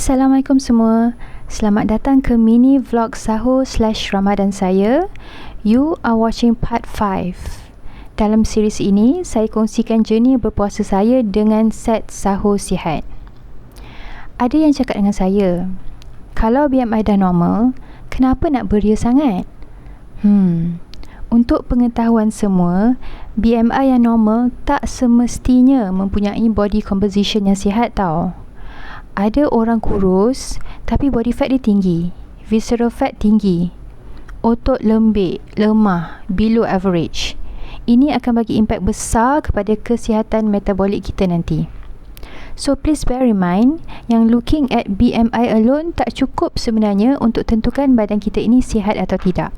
Assalamualaikum semua. Selamat datang ke mini vlog sahur/Ramadan saya. You are watching part 5. Dalam series ini, saya kongsikan journey berpuasa saya dengan set sahur sihat. Ada yang cakap dengan saya, kalau BMI dah normal, kenapa nak beria sangat? Untuk pengetahuan semua, BMI yang normal tak semestinya mempunyai body composition yang sihat tau. Ada orang kurus tapi body fat dia tinggi, visceral fat tinggi, otot lembik, lemah, below average. Ini akan bagi impak besar kepada kesihatan metabolik kita nanti. So please bear in mind yang looking at BMI alone tak cukup sebenarnya untuk tentukan badan kita ini sihat atau tidak.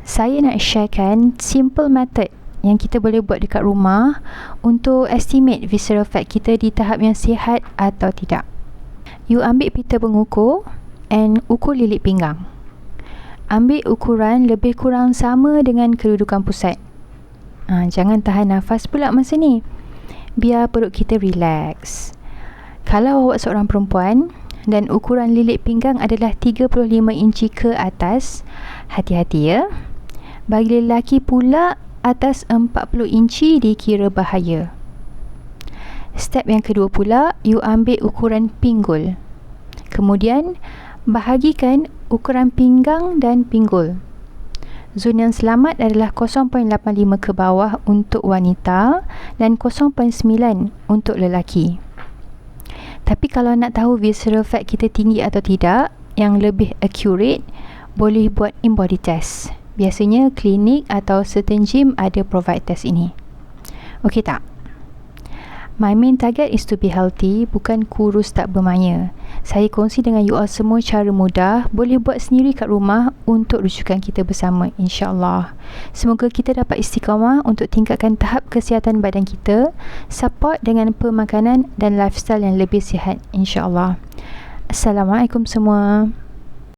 Saya nak sharekan simple method yang kita boleh buat dekat rumah untuk estimate visceral fat kita di tahap yang sihat atau tidak. You ambil pita pengukur and ukur lilit pinggang. Ambil ukuran lebih kurang sama dengan kedudukan pusat. Jangan tahan nafas pula masa ni. Biar perut kita relax. Kalau awak seorang perempuan dan ukuran lilit pinggang adalah 35 inci ke atas, hati-hati ya. Bagi lelaki pula, atas 40 inci dikira bahaya. Step yang kedua pula, you ambil ukuran pinggul. Kemudian, bahagikan ukuran pinggang dan pinggul. Zon yang selamat adalah 0.85 ke bawah untuk wanita dan 0.9 untuk lelaki. Tapi kalau nak tahu visceral fat kita tinggi atau tidak, yang lebih accurate, boleh buat in-body test. Biasanya klinik atau certain gym ada provide test ini. Okey tak? My main target is to be healthy, bukan kurus tak bermaya. Saya kongsi dengan you all semua cara mudah, boleh buat sendiri kat rumah untuk rujukan kita bersama, insyaAllah. Semoga kita dapat istiqamah untuk tingkatkan tahap kesihatan badan kita, support dengan pemakanan dan lifestyle yang lebih sihat, insyaAllah. Assalamualaikum semua.